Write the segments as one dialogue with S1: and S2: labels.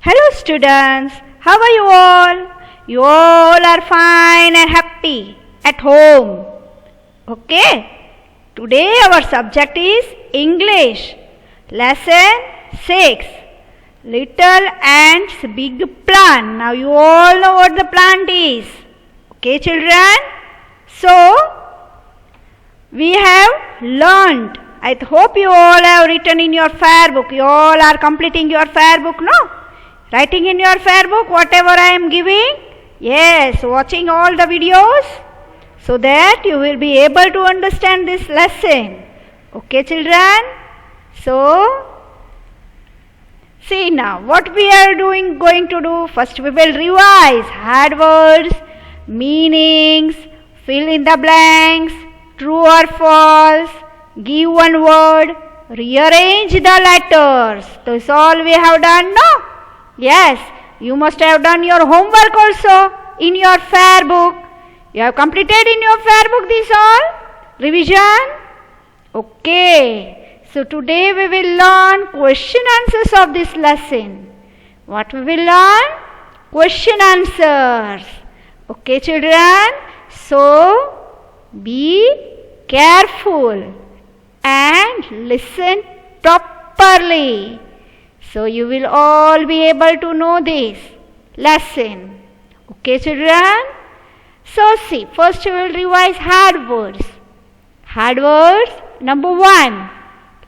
S1: Hello students, how are you all? You all are fine and happy at home. Okay, today our subject is English. Lesson 6, Little Ants Big Plant. Now you all know what the plant is. Okay children, so we have learned. I hope you all have written in your fair book. You all are completing your fair book, no? Writing in your fair book whatever I am giving. Yes, watching all the videos so that you will be able to understand this lesson. Okay children? So, see now what we are going to do. First we will revise hard words, meanings, fill in the blanks, true or false, give one word, rearrange the letters. This all we have done, no? Yes, you must have done your homework also in your fair book. You have completed in your fair book this all revision. Okay, so today we will learn question answers of this lesson. What we will learn? Question answers. Okay children, so be careful and listen properly. So you will all be able to know this lesson. Okay children? So see, first we will revise hard words. Hard words, number 1,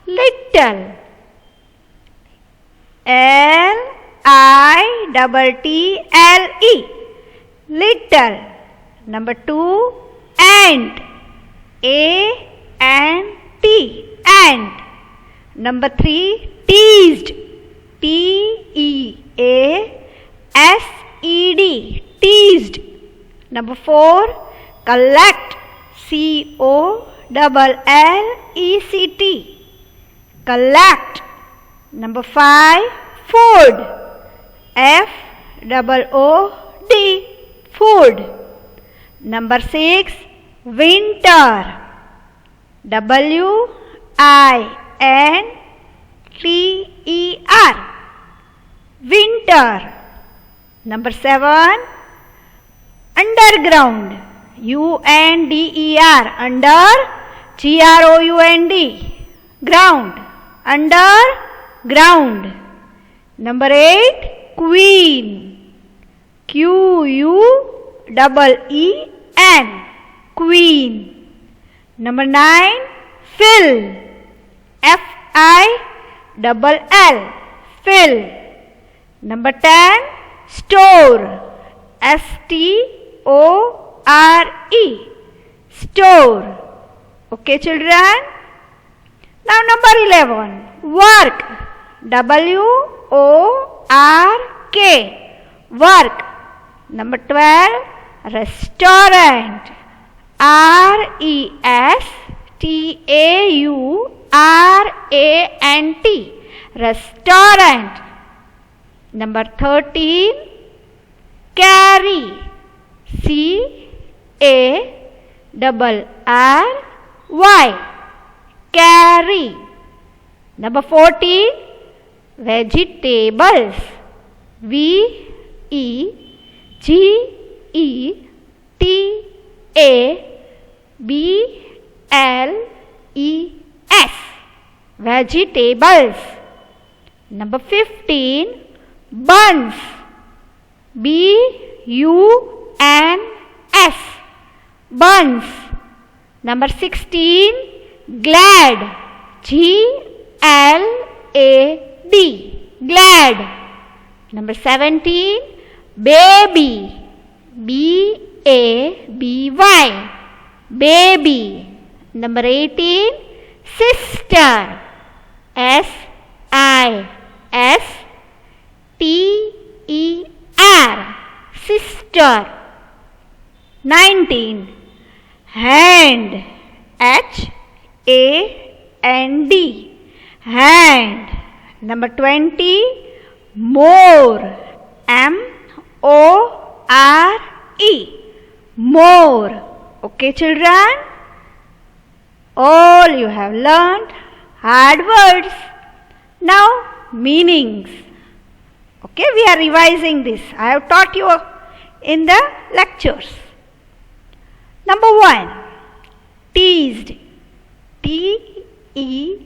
S1: little. Little. Little. Number 2, ant. A-N-T. Ant. Number 3, teased. T-E-A-S-E-D. Teased. Number 4, collect. C-O-L-L-E-C-T. Collect. Number 5, food. F-O-O-D. Food. Number 6, winter. W-I-N-T-E-R. Winter. Number 7, underground. U-N-D-E-R. Under. G-R-O-U-N-D. Ground. Underground. Number 8, queen. Q-U-E-E-N. Queen. Number 9, fill. F-I-L-L. Fill. Number 10, store. S-T-O-R-E. Store. Okay children? Now number 11, work. W-O-R-K. Work. Number 12, restaurant. R-E-S-T-A-U-R-A-N-T. Restaurant. Number 13, carry. C-A-R-R-Y. Carry. Number 14, vegetables. V-E-G-E-T-A-B-L-E-S. Vegetables. Number 15, buns. B-U-N-S. Buns. Number 16, glad. G-L-A-D. Glad. Number 17, baby. B-A-B-Y. Baby. Number 18, sister. S-I-S-T-E-R. Sister. 19, hand. H-A-N-D. Hand. Number 20, more. M-O-R-E. More. Okay children? All you have learned hard words. Now meanings. Okay, we are revising this. I have taught you in the lectures. Number 1, teased. T-E-A-S-E-D.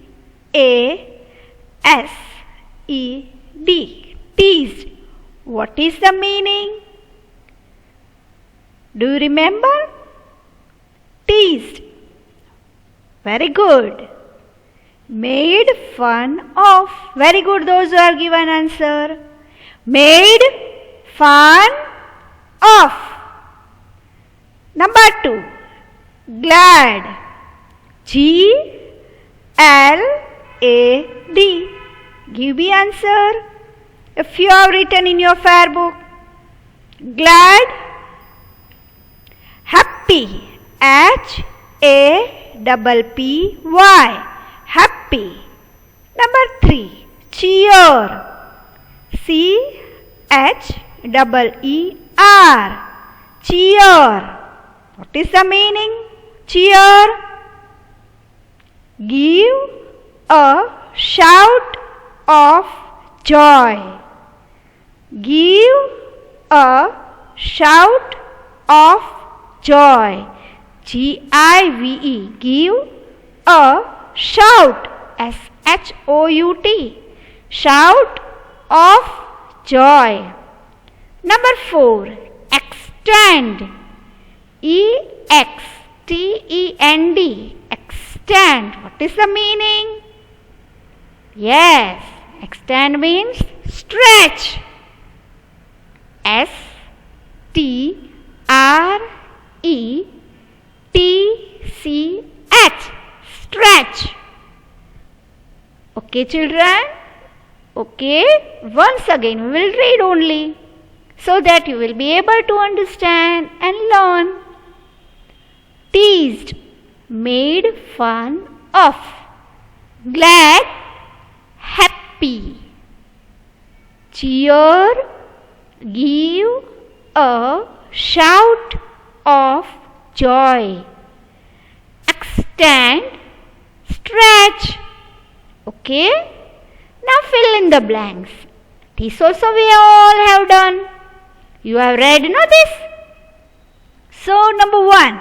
S1: Teased. What is the meaning? Do you remember? Teased. Very good. Made fun of. Very good, those who have given answer. Made fun of. Number 2, glad. G-L-A-D. Give me answer. If you have written in your fair book. Glad. Happy. H-A-P-P-Y. Happy. Number 3, cheer. C-H-E-E-R. Cheer. What is the meaning? Cheer. Give a shout of joy. Give a shout of joy. G-I-V-E. Give a shout. S-H-O-U-T. Shout of joy. Number 4, extend. E-X-T-E-N-D. Extend. What is the meaning? Yes, extend means stretch. S-T-R-E-T-C-H. Stretch. Okay, children? Okay, once again we will read only so that you will be able to understand and learn. Teased, made fun of. Glad, happy. Cheer, give a shout of joy. Extend, stretch. Okay? Now fill in the blanks. This also we all have done. You have read, this? So, number 1,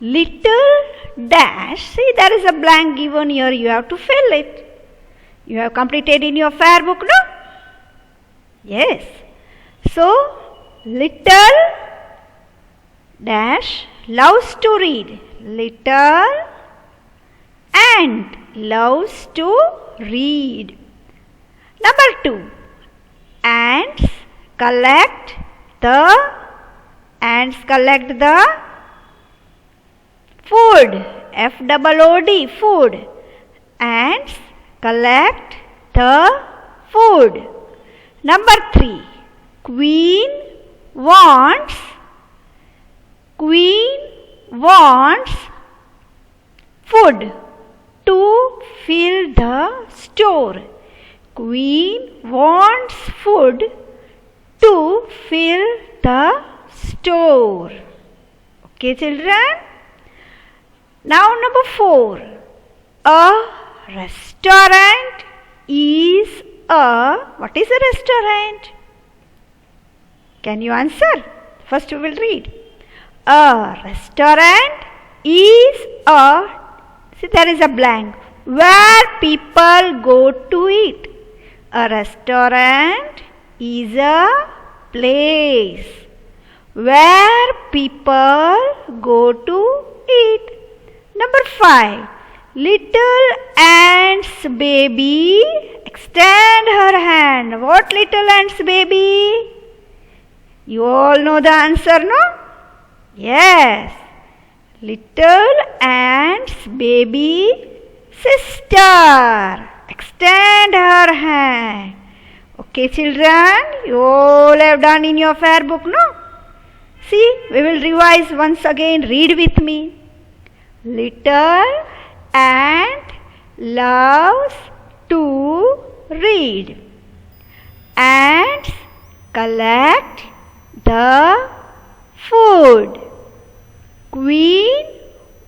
S1: little dash. See, there is a blank given here. You have to fill it. You have completed in your fair book, no? Yes. So, little dash loves to read. Little ant loves to read. Number 2, ants collect the food. F-O-O-D, food. Ants collect the food. Number 3, queen wants food to fill the store. Queen wants food to fill the store. Okay, children? Now, number 4. A restaurant is a... What is a restaurant? Can you answer? First we will read. A restaurant is a... See, there is a blank. Where people go to eat. A restaurant is a place where people go to eat. Number 5. Little ant's baby extend her hand. What little ant's baby? You all know the answer, no? Yes. Little ant's baby sister. Extend her hand. Okay, children, you all have done in your fair book, no? See, we will revise once again. Read with me. Little ant loves to read. Ants collect the food. Queen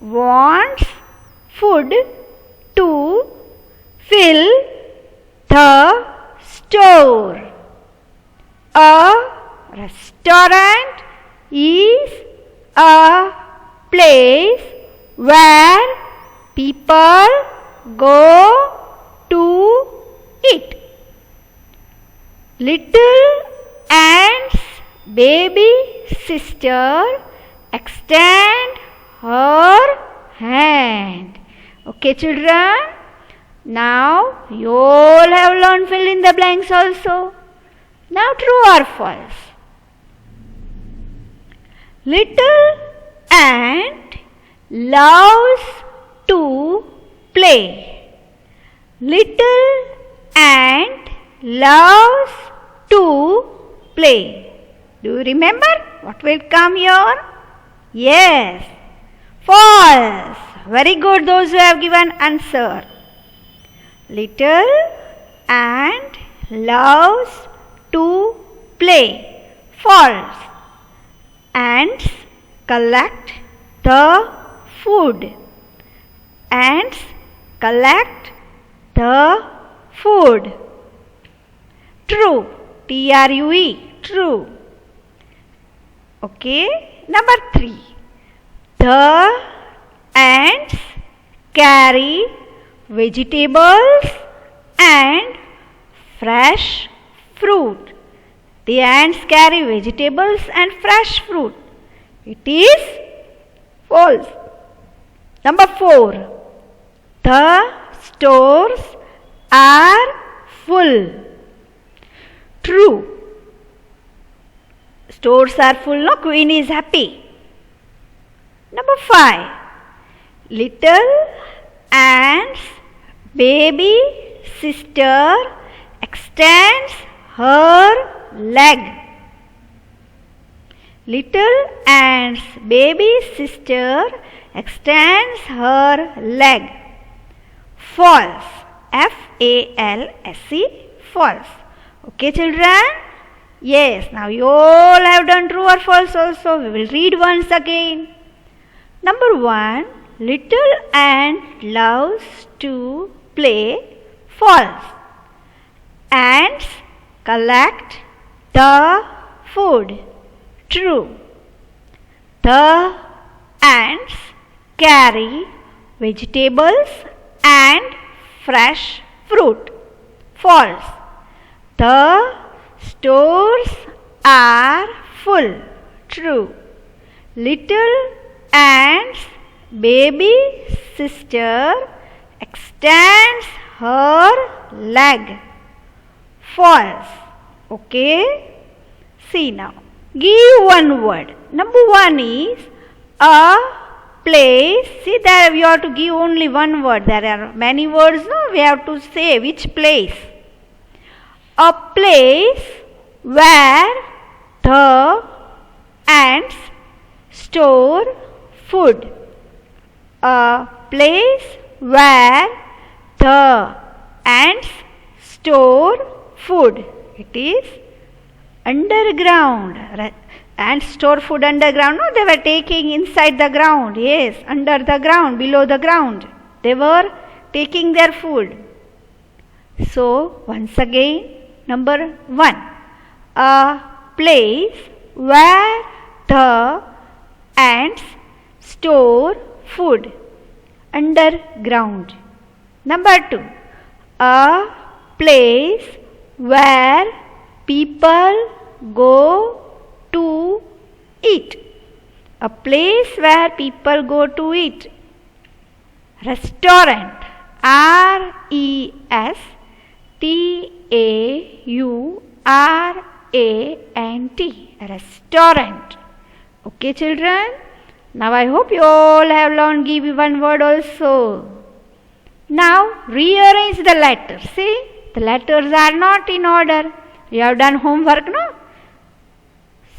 S1: wants food to fill the store. restaurant is a place where people go to eat. Little ant's baby sister extend her hand. Okay, children? Now you all have learned fill in the blanks also. Now true or false? Little ant loves to play. Little ant loves to play. Do you remember what will come here? Yes, false. Very good, those who have given answer. Little ant loves to play. False. Ants collect the food. Ants collect the food. True. True. True. Okay. Number 3. The ants carry vegetables and fresh fruit. The ants carry vegetables and fresh fruit. It is false. Number 4. The stores are full. True. Stores are full, no? Queen is happy. Number 5. Little ant's baby sister extends her leg. Little ant's baby sister extends her leg. False. F-A-L-S-E. False. Okay, children? Yes, now you all have done true or false also. We will read once again. Number 1. Little ant loves to play. False. Ants collect the food. True. The ants carry vegetables and fresh fruit. False. The stores are full. True. Little ant's baby sister extends her leg. False. Okay. See now. Give one word. Number 1 is a place. See, there we have to give only one word. There are many words. No, we have to say which place. A place where the ants store food. A place where the ants store food. It is underground. Ants store food underground. No, they were taking inside the ground. Yes, under the ground, below the ground. They were taking their food. So, once again, number 1. A place where the ants store food underground. Number 2. A place where people go to eat. A place where people go to eat. Restaurant. R-E-S-T-A-U-R-A-N-T. Restaurant. Okay, children? Now I hope you all have learned give one word also. Now rearrange the letters. See, the letters are not in order. You have done homework, no?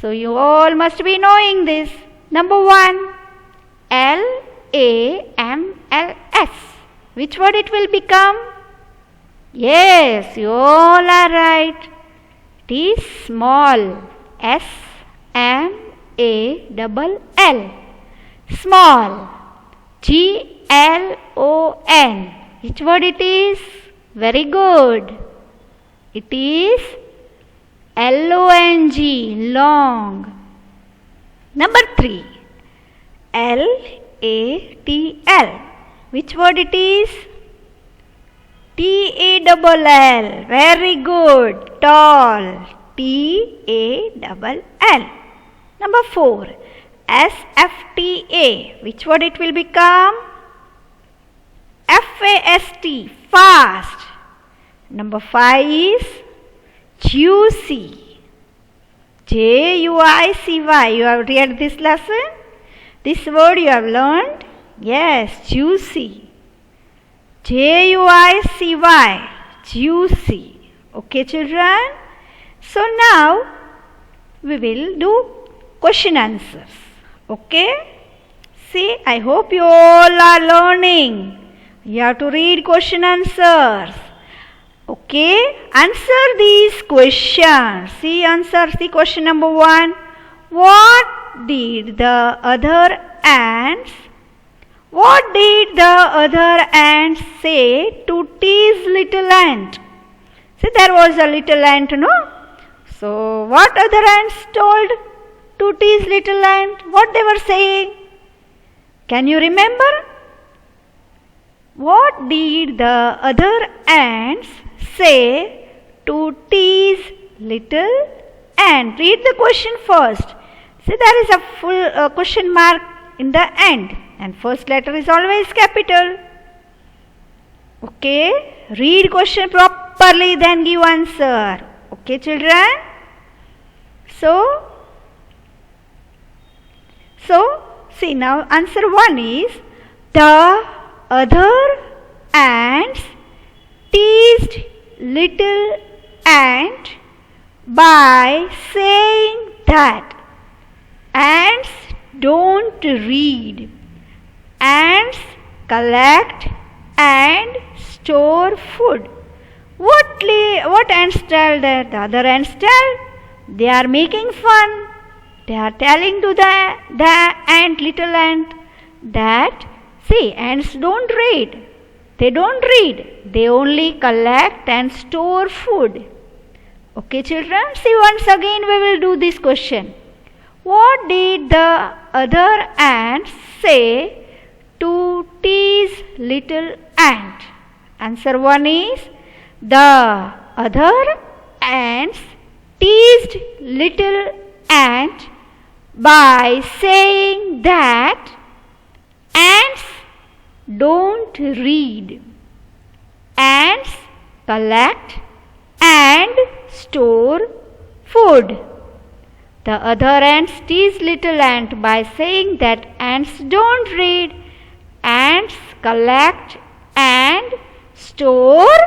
S1: So you all must be knowing this. Number 1, L-A-M-L-S. Which word it will become? Yes, you all are right. It is small. S-M-A-L-L. Small. G-L-O-N. Which word it is? Very good. It is Long, long. Number 3, Latal. Which word it is? Tall. Very good. Tall. Tall. Number 4, Sfta. Which word it will become? Fast. Fast. Number 5 is juicy. Juicy. You have read this lesson? This word you have learned? Yes, juicy. Juicy. Juicy. Okay, children? So now we will do question answers. Okay? See, I hope you all are learning. You have to read question answers. Okay? Answer these questions. See, answer the question number 1. What did the other ants say to tease little ant? See, there was a little ant, no? So, what other ants told to tease little ant? What they were saying? Can you remember? What did the other ants say to tease little ant? Read the question first. See, there is a full question mark in the end, and first letter is always capital. Okay? Read question properly, then give answer. Okay, children? So, see now answer 1 is the other ants teased little ant by saying that ants don't read. Ants collect and store food. What ants tell that? The other ants tell? They are making fun. They are telling to the little ant, that, see, ants don't read. They don't read. They only collect and store food. Okay, children? See, once again we will do this question. What did the other ants say to tease little ant? Answer 1 is the other ants teased little ant by saying that ants don't read. Ants collect and store food. The other ants tease little ant by saying that ants don't read. Ants collect and store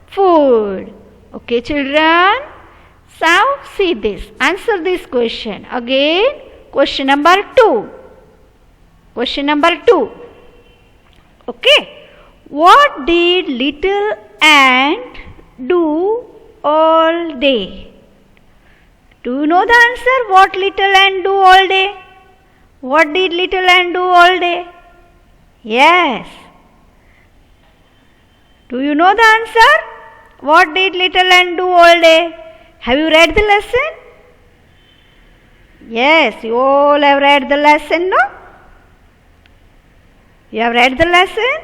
S1: food. Okay, children? Now see this. Answer this question. Again, question number 2. Question number 2. Okay. What did little ant do all day? Do you know the answer? What little ant do all day? What did little ant do all day? Yes. Do you know the answer? What did little ant do all day? Have you read the lesson? Yes, you all have read the lesson, no? You have read the lesson?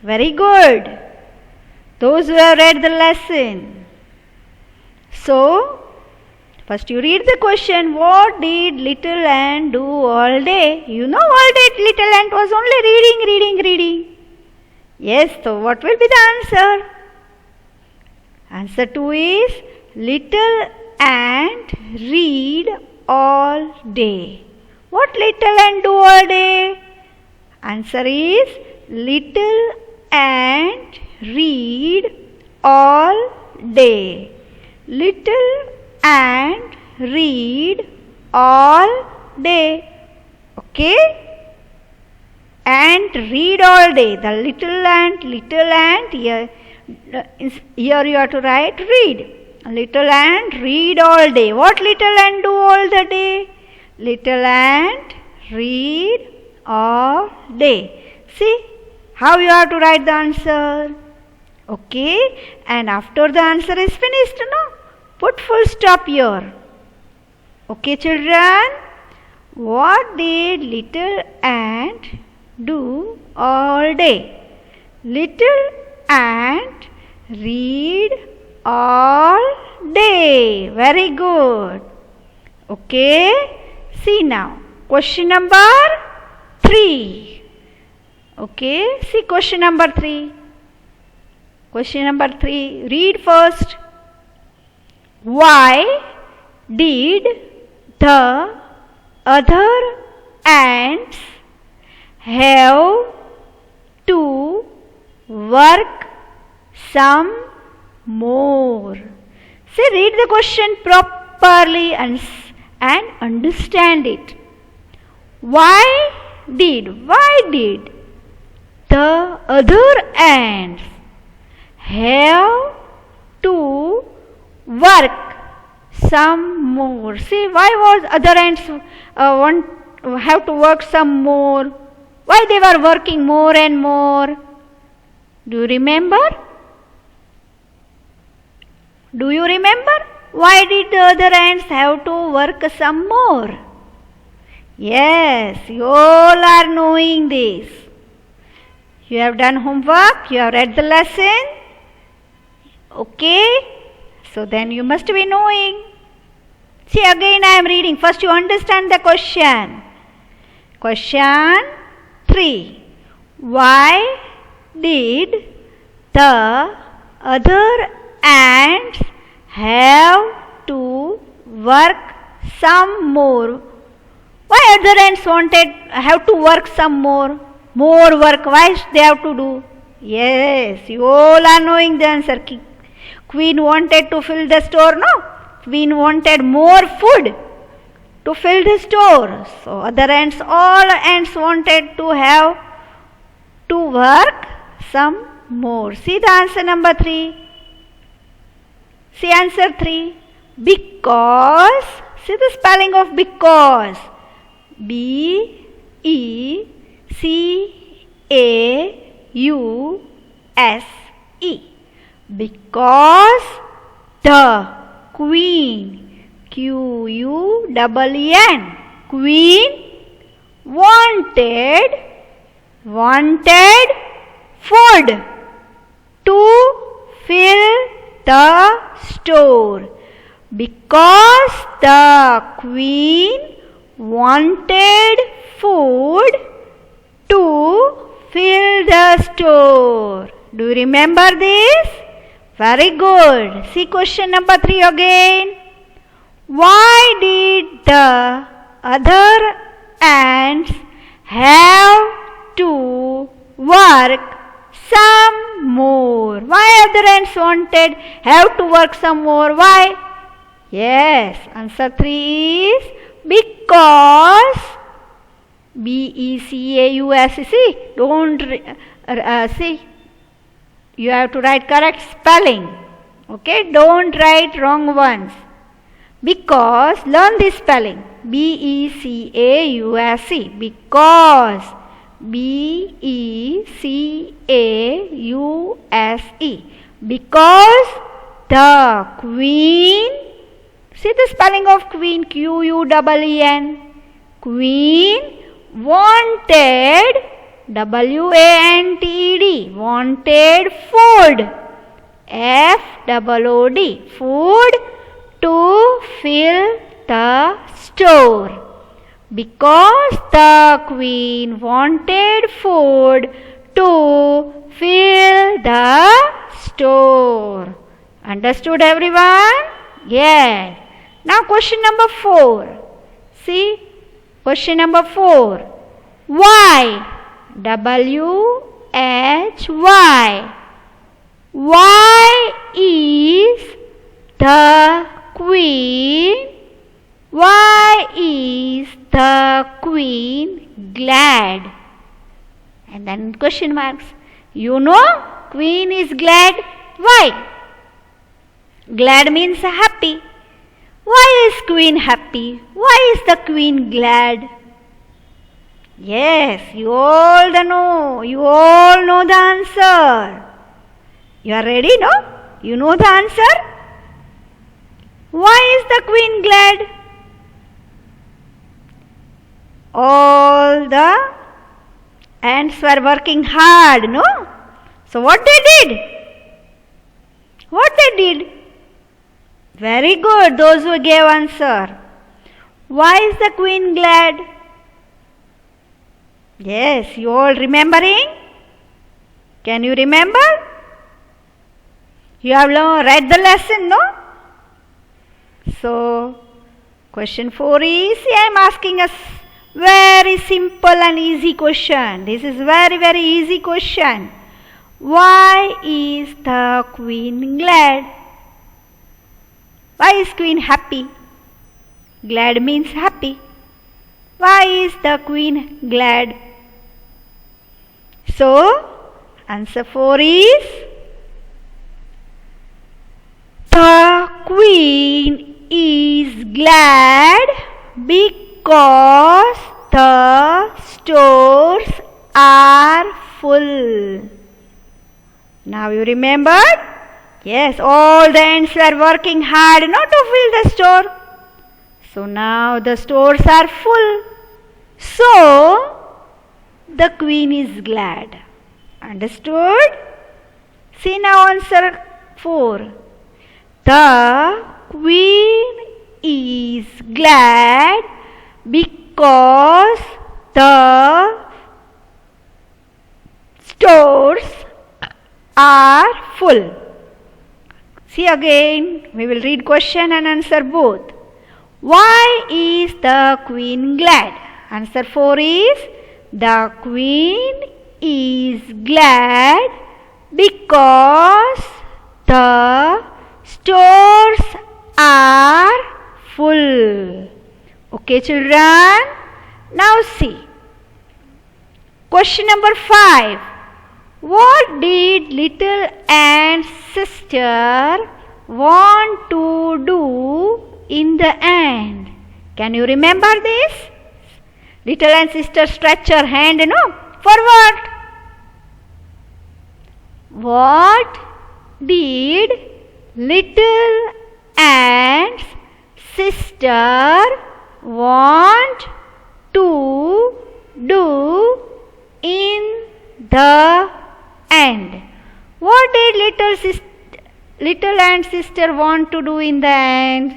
S1: Very good. Those who have read the lesson. So, first you read the question, what did little ant do all day? You know all day little ant was only reading. Yes, so what will be the answer? Answer 2 is little ant read all day. What little ant do all day? Answer is little ant read all day. Little ant read all day. Okay? Ant read all day. The little ant, here you have to write read. Little ant read all day. What little ant do all the day? Little ant read all day. See how you have to write the answer. Okay, and after the answer is finished, no? Put full stop here. Okay, children? What did little ant do all day? Little ant read all day. Very good. Okay. See now. Question number 3. Okay. See question number 3. Question number 3. Read first. Why did the other ants have to work some more? Say, read the question properly and understand it. Why did the other ants have to work some more? See, why was other ants have to work some more? Why they were working more and more? Do you remember? Do you remember? Why did the other ants have to work some more? Yes, you all are knowing this. You have done homework, you have read the lesson. Okay, so then you must be knowing. See, again I am reading. First you understand the question. Question 3. Why did the other ants have to work some more? Why other ants have to work some more? More work, why they have to do? Yes, you all are knowing the answer. Queen wanted to fill the store, no? Queen wanted more food to fill the store. So other ants, all ants wanted to have to work some more. See the answer number 3. See answer 3. Because. See the spelling of because. B-E-C-A-U-S-E. Because the queen, Q-U-E-E-N, queen wanted food to fill the store. Because the queen wanted food to fill the store. Do you remember this? Very good. See question number 3 again. Why did the other ants have to work some more? Why other ants have to work some more? Why? Yes, answer 3 is because. B-E-C-A-U-S-E. Don't see. You have to write correct spelling. Okay, don't write wrong ones. Because, learn this spelling. B-E-C-A-U-S-E. Because. B-E-C-A-U-S-E. Because the queen. See the spelling of queen. Q-U-E-E-N. Queen wanted, W-A-N-T-E-D, wanted food, F-O-O-D, food to fill the store. Because the queen wanted food to fill the store. Understood everyone? Yes. Now question number 4. See? Question number 4. Why? W-H-Y. Why is the queen? Why is the queen glad? And then question marks. You know, queen is glad. Why? Glad means happy. Why is queen happy? Why is the queen glad? Yes, you all know. You all know the answer. You are ready, no? You know the answer? the queen glad? All the ants were working hard, no? So what they did? What they did? Very good, those who gave answer. Why is the queen glad? Yes, you all remembering? Can you remember? You have read the lesson, no? So, question 4 is, I am asking us very simple and easy question. This is very easy question. Why is the queen glad? Why is queen happy? Glad means happy. Why is the queen glad? So, answer 4 is, the queen is glad because the stores are full. Now you remembered? Yes, all the ants were working hard not to fill the store. So now the stores are full. So the queen is glad. Understood? See now answer 4. The queen is glad because the stores are full. See again, we will read question and answer both. Why is the queen glad? Answer 4 is, the queen is glad because the stores are full. Okay, children? Now see. Question number 5. What did little ant's sister want to do in the end? Can you remember this? Little ant sister stretch her hand, no? For what? What did little ant's sister want to do in the end? What did little ant sister want to do in the end?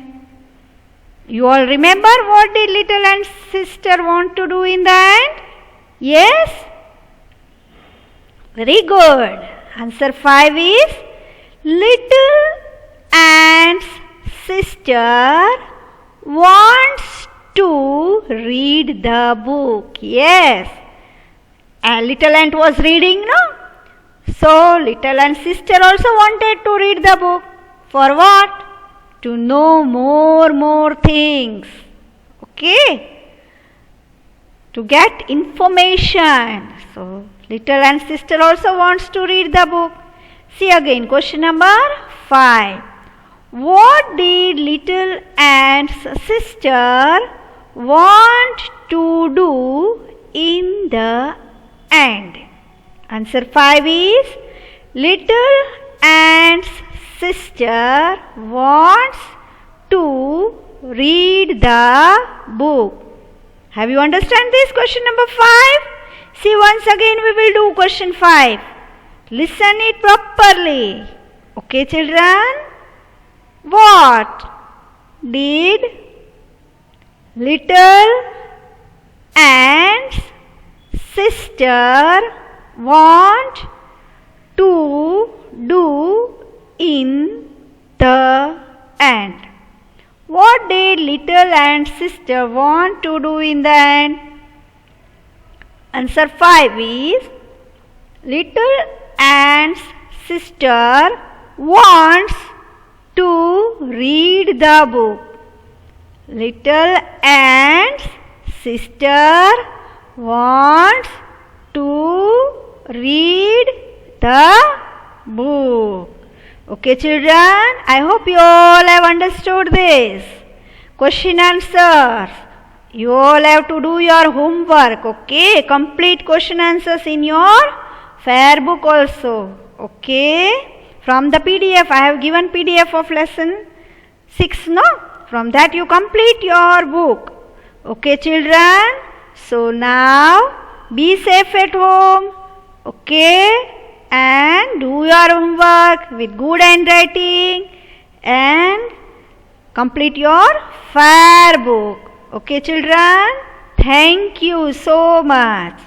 S1: You all remember what did little ant sister want to do in the end? Yes? Very good. Answer 5 is, little ant's sister wants to read the book. Yes. And little ant was reading, no? So little ant's sister also wanted to read the book. For what? To know more things. Okay? To get information. So little ant's sister also wants to read the book. See again, question number 5. What did little ant's sister want to do in the end? Answer 5 is, little ant's sister wants to read the book. Have you understand this question number 5? See, once again we will do question 5. Listen it properly. Okay, children? What did little ant's sister want to do in the end? What did little ant's sister want to do in the end? Answer 5 is, little ant's sister wants to read the book. Little ant's sister wants to read the book. Okay, children, I hope you all have understood this. Question answers. You all have to do your homework, okay? Complete question answers in your fair book also, okay? From the PDF, I have given PDF of lesson 6, no? From that you complete your book. Okay, children? So now be safe at home. Okay? And do your homework with good handwriting and complete your fair book. Okay, children? Thank you so much.